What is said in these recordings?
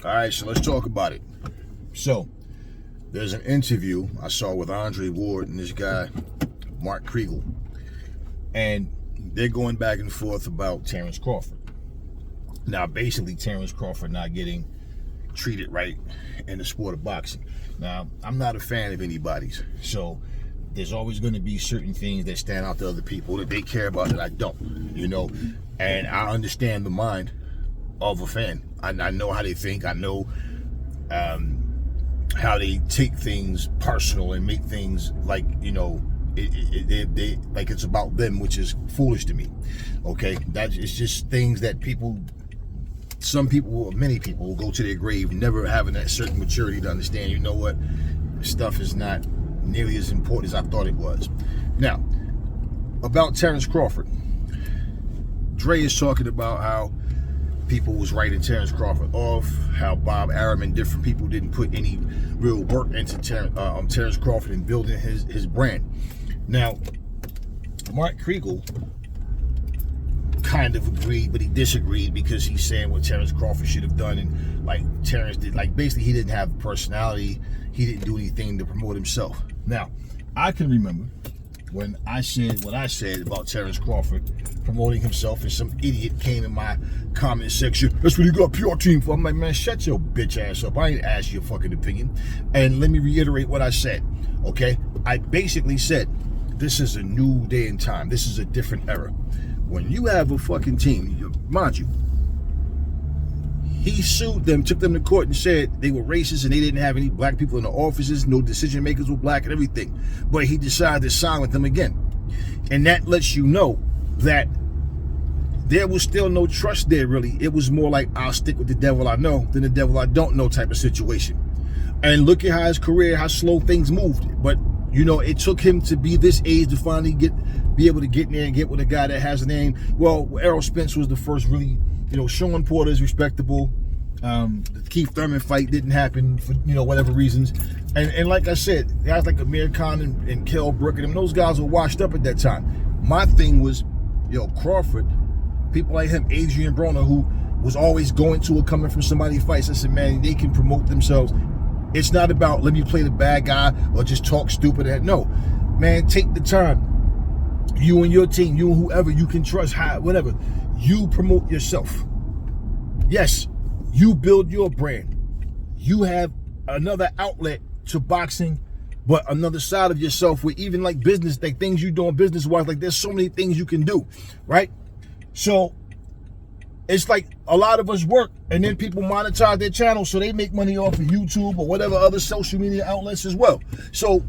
All right, so let's talk about it. So, there's an interview I saw with Andre Ward and this guy, Mark Kriegle. And they're going back and forth about Terrence Crawford. Now, basically, Terrence Crawford not getting treated right in the sport of boxing. Now, I'm not a fan of anybody's. So, there's always going to be certain things that stand out to other people that they care about that I don't, And I understand the mind of a fan. I know how they think. I know how they take things personal and make things like, they like it's about them, which is foolish to me. Okay, it's just things that some people, many people will go to their grave never having that certain maturity to understand, you know what, stuff is not nearly as important as I thought it was. Now, about Terrence Crawford, Dre is talking about how people was writing Terrence Crawford off, how Bob Arum and different people didn't put any real work into Terrence Crawford and building his brand. Now, Mark Kriegle kind of agreed, but he disagreed because he's saying what Terrence Crawford should have done, and like Terrence did, like basically he didn't have personality, he didn't do anything to promote himself. Now, I can remember when I said what I said about Terrence Crawford promoting himself, and some idiot came in my comment section, that's what he got a PR team for. I'm like, man, shut your bitch ass up. I ain't asked your fucking opinion. And let me reiterate what I said, okay? I basically said, this is a new day and time. This is a different era. When you have a fucking team, mind you, he sued them, took them to court and said they were racist and they didn't have any black people in the offices, no decision makers were black and everything. But he decided to sign with them again. And that lets you know that there was still no trust there, really. It was more like, I'll stick with the devil I know than the devil I don't know type of situation. And look at how his career, how slow things moved. But, it took him to be this age to finally be able to get in there and get with a guy that has a name. Well, Errol Spence was the first really, Sean Porter is respectable. The Keith Thurman fight didn't happen for, whatever reasons. And like I said, guys like Amir Khan and Kell Brook and those guys were washed up at that time. My thing was, Crawford, people like him, Adrian Broner, who was always going to or coming from somebody's fights. I said, man, they can promote themselves. It's not about let me play the bad guy or just talk stupid. No, man, take the time. You and your team, you and whoever you can trust, whatever, you promote yourself. Yes, you build your brand. You have another outlet to boxing, but another side of yourself with even like business, like things you doing business-wise, like there's so many things you can do, right? So it's like a lot of us work and then people monetize their channel so they make money off of YouTube or whatever other social media outlets as well. So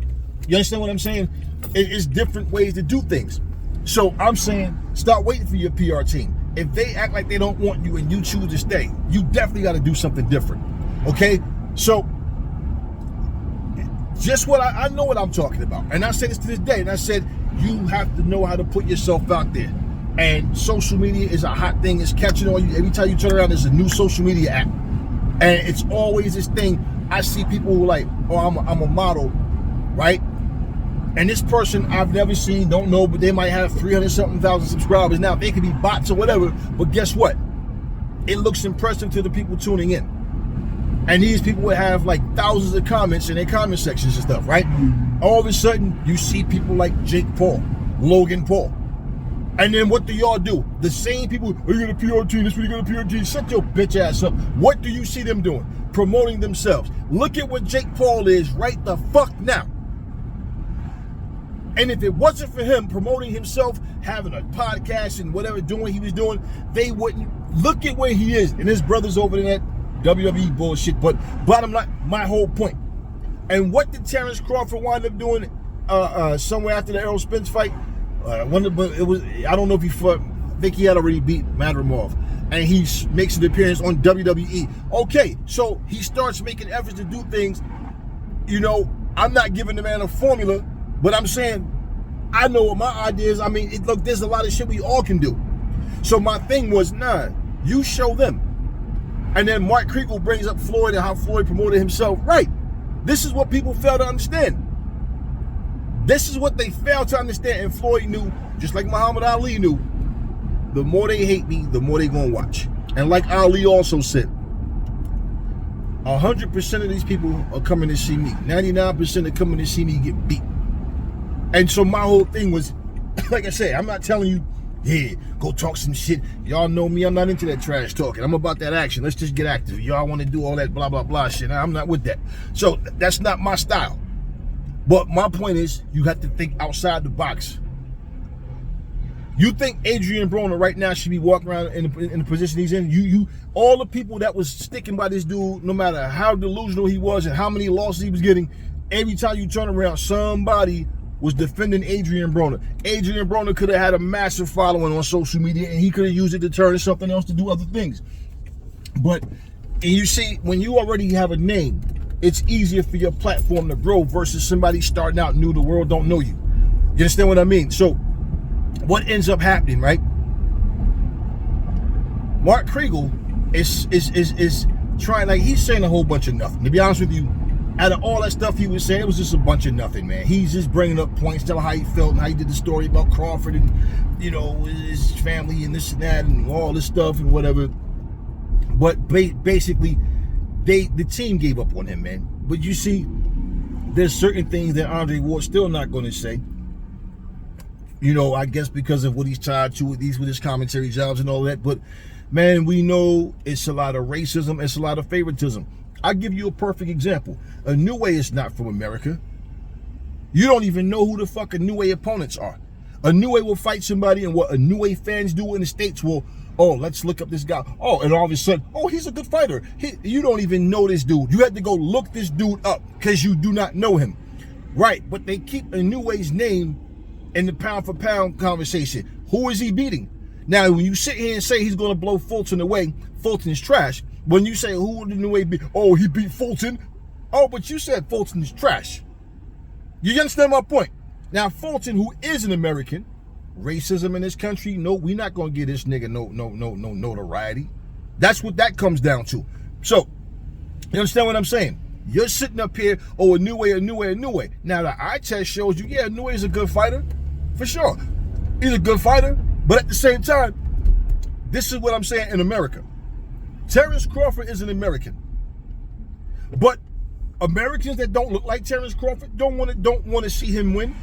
you understand what I'm saying? It's different ways to do things. So I'm saying start waiting for your PR team. If they act like they don't want you and you choose to stay, you definitely got to do something different. Okay? So just what I know what I'm talking about. And I say this to this day. And I said, you have to know how to put yourself out there. And social media is a hot thing. It's catching on you. Every time you turn around, there's a new social media app. And it's always this thing. I see people who are like, oh, I'm a model, right? And this person I've never seen, don't know, but they might have 300-something thousand subscribers. Now, they could be bots or whatever, but guess what? It looks impressive to the people tuning in. And these people would have like thousands of comments in their comment sections and stuff, right? All of a sudden, you see people like Jake Paul, Logan Paul. And then what do y'all do? The same people, oh, you got a PR team, this is what you got a PR team. Shut your bitch ass up. What do you see them doing? Promoting themselves. Look at what Jake Paul is right the fuck now. And if it wasn't for him promoting himself, having a podcast and whatever he was doing, they wouldn't. Look at where he is. And his brother's over there, that WWE bullshit. But bottom line, my whole point. And what did Terrence Crawford wind up doing somewhere after the Errol Spence fight? But it was, I don't know if he fought, I think he had already beat Madrimov, and he makes an appearance on WWE. Okay, so he starts making efforts to do things. I'm not giving the man a formula, but I'm saying I know what my ideas. I mean, look, there's a lot of shit we all can do. So my thing was, nah, you show them. And then Mark Kriegle brings up Floyd and how Floyd promoted himself. Right, this is what people fail to understand. This is what they failed to understand, and Floyd knew, just like Muhammad Ali knew, the more they hate me, the more they gonna watch. And like Ali also said, 100% of these people are coming to see me. 99% are coming to see me get beat. And so my whole thing was, like I said, I'm not telling you, yeah, go talk some shit. Y'all know me, I'm not into that trash talking. I'm about that action. Let's just get active. Y'all want to do all that blah, blah, blah shit. I'm not with that. So that's not my style. But my point is, you have to think outside the box. You think Adrian Broner right now should be walking around in the position he's in? You, all the people that was sticking by this dude, no matter how delusional he was and how many losses he was getting, every time you turn around, somebody was defending Adrian Broner. Adrian Broner could have had a massive following on social media, and he could have used it to turn to something else to do other things. But, and you see, when you already have a name, it's easier for your platform to grow versus somebody starting out new. The world don't know you. You understand what I mean? So, what ends up happening, right? Mark Kriegle is trying, like, he's saying a whole bunch of nothing. To be honest with you, out of all that stuff he was saying, it was just a bunch of nothing, man. He's just bringing up points, telling how he felt and how he did the story about Crawford and, you know, his family and this and that and all this stuff and whatever. But basically, the team gave up on him, man. But you see, there's certain things that Andre Ward's still not going to say. You know, I guess because of what he's tied to with his commentary jobs and all that. But, man, we know it's a lot of racism. It's a lot of favoritism. I'll give you a perfect example. A New Way is not from America. You don't even know who the fuck a New Way opponents are. A New Way will fight somebody, and what a New Way fans do in the States will, oh, let's look up this guy. Oh, and all of a sudden, oh, he's a good fighter. You don't even know this dude. You have to go look this dude up because you do not know him. Right, but they keep a New Way's name in the pound for pound conversation. Who is he beating? Now, when you sit here and say he's going to blow Fulton away, Fulton is trash. When you say who would the New Way beat? Oh, he beat Fulton. Oh, but you said Fulton is trash. You understand my point? Now, Fulton, who is an American, racism in this country, no, we're not going to give this nigga no notoriety. That's what that comes down to. So, you understand what I'm saying? You're sitting up here, oh, a New Way, a New Way, a New Way. Now, the eye test shows you, yeah, New Way is a good fighter, for sure. He's a good fighter, but at the same time, this is what I'm saying in America. Terrence Crawford is an American, but Americans that don't look like Terrence Crawford don't want to see him win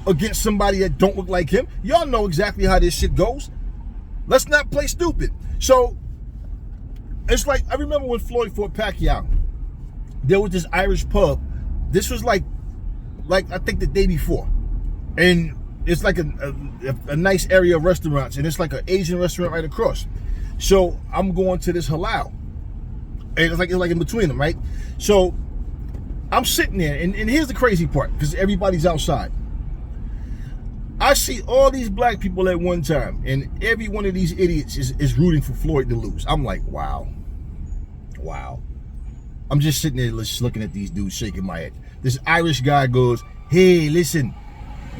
against somebody that don't look like him. Y'all know exactly how this shit goes. Let's not play stupid. So it's like, I remember when Floyd fought Pacquiao, there was this Irish pub. This was like I think the day before, and it's like a nice area of restaurants, and it's like an Asian restaurant right across. So I'm going to this halal, and it's like in between them, right? So I'm sitting there, and here's the crazy part, because everybody's outside. I see all these black people at one time, and every one of these idiots is rooting for Floyd to lose. I'm like, wow. I'm just sitting there just looking at these dudes, shaking my head. This Irish guy goes, hey, listen,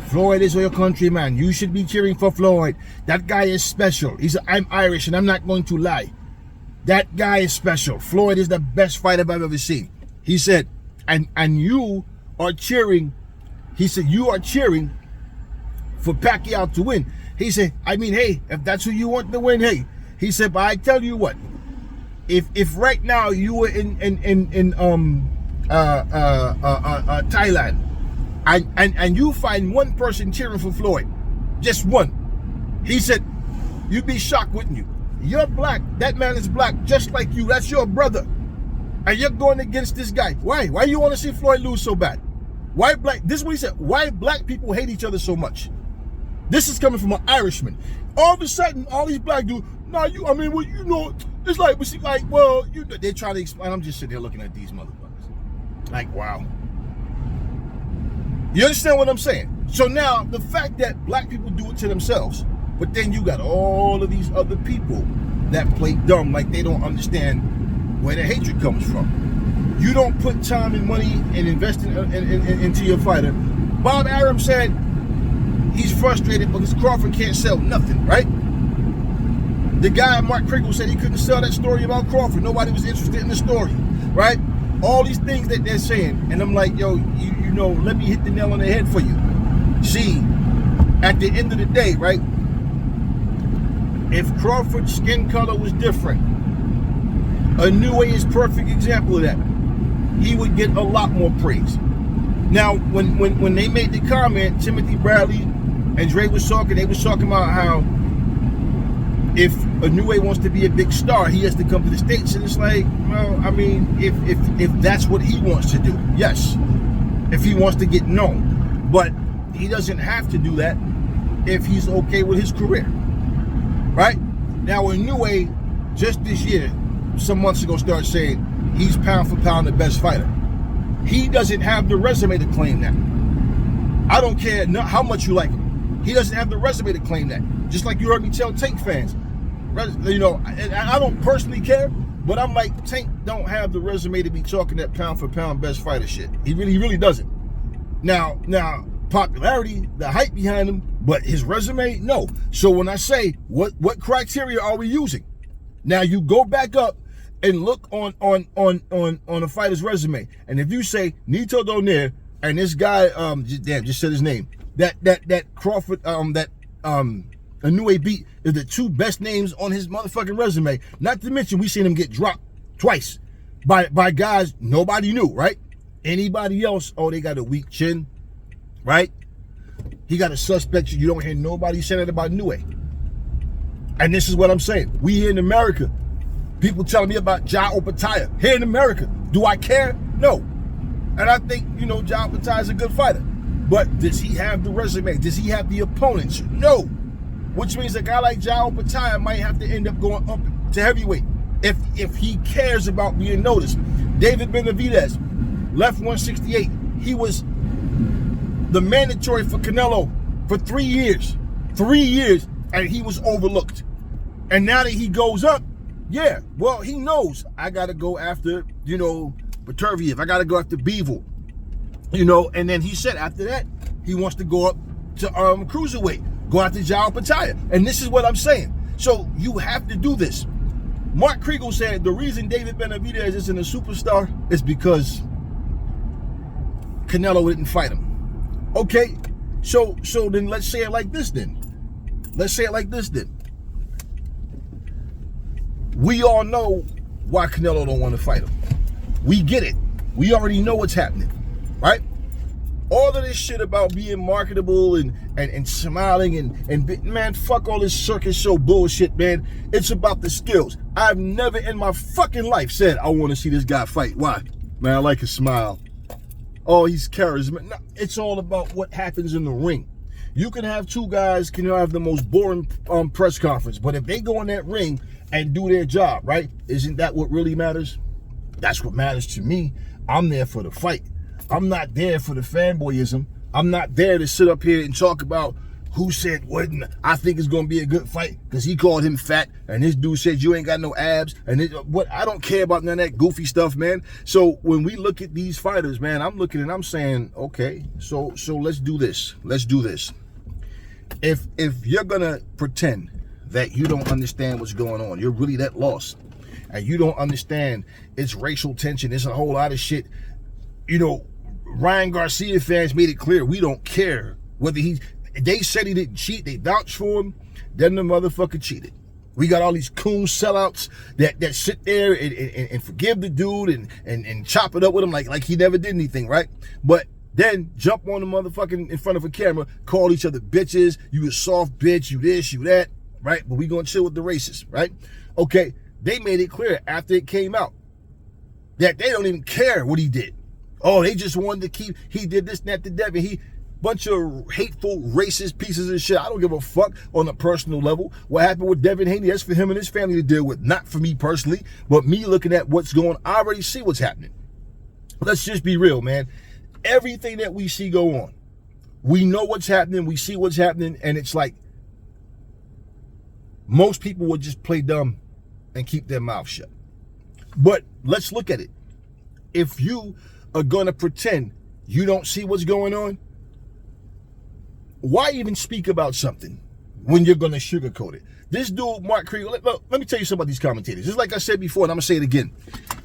Floyd is your countryman. You should be cheering for Floyd. That guy is special. I'm Irish, and I'm not going to lie. That guy is special. Floyd is the best fighter I've ever seen. He said, and you are cheering. He said, you are cheering for Pacquiao to win. He said, I mean, hey, if that's who you want to win, hey. He said, but I tell you what, if right now you were in Thailand, and you find one person cheering for Floyd, just one, he said, you'd be shocked, wouldn't you? You're black. That man is black, just like you. That's your brother, and you're going against this guy. Why? Why you want to see Floyd lose so bad? Why black? This is what he said. Why black people hate each other so much? This is coming from an Irishman. All of a sudden, all these black dudes, nah, you. I mean, well, you know, it's like, well, you. They're trying to explain. I'm just sitting there looking at these motherfuckers, like, wow. You understand what I'm saying? So now, the fact that black people do it to themselves, but then you got all of these other people that play dumb, like they don't understand where the hatred comes from. You don't put time and money and invest into your fighter. Bob Arum said he's frustrated because Crawford can't sell nothing, right? The guy, Mark Kriegle, said he couldn't sell that story about Crawford. Nobody was interested in the story, right? All these things that they're saying. And I'm like, yo, you know, let me hit the nail on the head for you. See, at the end of the day, right? If Crawford's skin color was different, Inoue is perfect example of that. He would get a lot more praise. Now, when they made the comment, Timothy Bradley and Dre was talking, they was talking about how if Inoue wants to be a big star, he has to come to the States. And it's like, well, I mean, if that's what he wants to do, yes. If he wants to get known. But he doesn't have to do that if he's okay with his career. Right? Now, Inoue, just this year, some months ago, started saying he's pound for pound the best fighter. He doesn't have the resume to claim that. I don't care how much you like him. He doesn't have the resume to claim that. Just like you heard me tell Tank fans. You know, I don't personally care, but I'm like, Tank don't have the resume to be talking that pound for pound best fighter shit. He really doesn't. Now, popularity, the hype behind him, but his resume, no. So when I say, what criteria are we using? Now you go back up and look on a fighter's resume, and if you say Nito Donaire and this guy, just said his name, that Crawford, Inoue beat is the two best names on his motherfucking resume. Not to mention we seen him get dropped twice by guys nobody knew, right? Anybody else, oh, they got a weak chin, right? He got a suspect. You don't hear nobody say that about Inoue. And this is what I'm saying. We here in America, people telling me about Ja Opataya. Here in America, do I care? No. And I think, you know, Ja Opataya is a good fighter. But does he have the resume? Does he have the opponents? No. Which means a guy like Ja Opataya might have to end up going up to heavyweight if he cares about being noticed. David Benavidez left 168. He was the mandatory for Canelo for 3 years. 3 years, and he was overlooked. And now that he goes up, yeah, well, he knows I got to go after, you know, Beterbiev. I got to go after Bivol. You know, and then he said after that, he wants to go up to cruiserweight, go after Ja Opataya. And this is what I'm saying. So you have to do this. Mark Kriegle said the reason David Benavidez isn't a superstar is because Canelo didn't fight him. Okay, so then let's say it like this then. Let's say it like this then. We all know why Canelo don't want to fight him. We get it. We already know what's happening, right? All of this shit about being marketable and smiling and man, fuck all this circus show bullshit, man. It's about the skills. I've never in my fucking life said I want to see this guy fight. Why? Man, I like his smile. Oh, he's charismatic. No, it's all about what happens in the ring. You can have two guys can have the most boring press conference, but if they go in that ring and do their job, right? Isn't that what really matters? That's what matters to me. I'm there for the fight. I'm not there for the fanboyism. I'm not there to sit up here and talk about who said what. I think it's going to be a good fight because he called him fat and this dude said you ain't got no abs. And what I don't care about none of that goofy stuff, man. So when we look at these fighters, man, I'm looking and I'm saying, okay, so let's do this. Let's do this. If you're going to pretend that you don't understand what's going on, you're really that lost, and you don't understand it's racial tension, it's a whole lot of shit. You know, Ryan Garcia fans made it clear we don't care whether they said he didn't cheat, they vouched for him, then the motherfucker cheated. We got all these coon sellouts that sit there and forgive the dude and chop it up with him like he never did anything, right? But then jump on the motherfucking in front of a camera, call each other bitches, you a soft bitch, you this, you that, right? But we gonna chill with the racists, right? Okay, they made it clear after it came out that they don't even care what he did. Oh, they just wanted to he did this and that to Devin. He, bunch of hateful, racist pieces of shit. I don't give a fuck on a personal level. What happened with Devin Haney, that's for him and his family to deal with. Not for me personally, but me looking at what's going on. I already see what's happening. Let's just be real, man. Everything that we see go on, we know what's happening, we see what's happening, and it's like most people would just play dumb and keep their mouth shut. But let's look at it. If you are going to pretend you don't see what's going on, why even speak about something when you're going to sugarcoat it? This dude, Mark Kriegle, let me tell you something about these commentators. Just like I said before, and I'm going to say it again.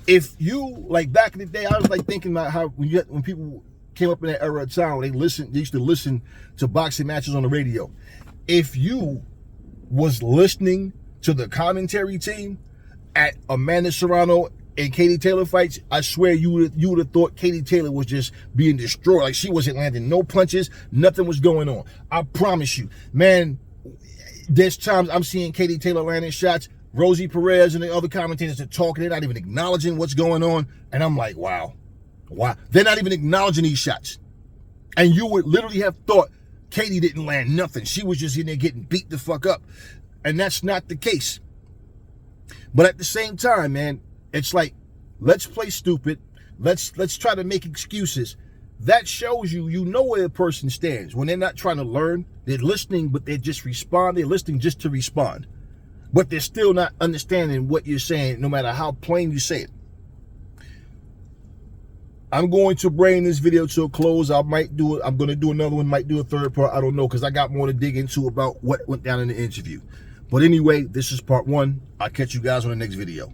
If you, like back in the day, I was like thinking about how when people came up in that era of time, they used to listen to boxing matches on the radio. If you was listening to the commentary team, at Amanda Serrano and Katie Taylor fights, I swear you would have thought Katie Taylor was just being destroyed. Like she wasn't landing no punches, nothing was going on. I promise you, man. There's times I'm seeing Katie Taylor landing shots. Rosie Perez and the other commentators are talking. They're not even acknowledging what's going on. And I'm like, wow. They're not even acknowledging these shots. And you would literally have thought Katie didn't land nothing. She was just in there getting beat the fuck up. And that's not the case. But at the same time, man, it's like, let's play stupid. Let's try to make excuses. That shows you know where a person stands. When they're not trying to learn, they're listening, but they just respond. They're listening just to respond. But they're still not understanding what you're saying, no matter how plain you say it. I'm going to bring this video to a close. I'm going to do another one, might do a third part. I don't know, because I got more to dig into about what went down in the interview. But anyway, this is part one. I'll catch you guys on the next video.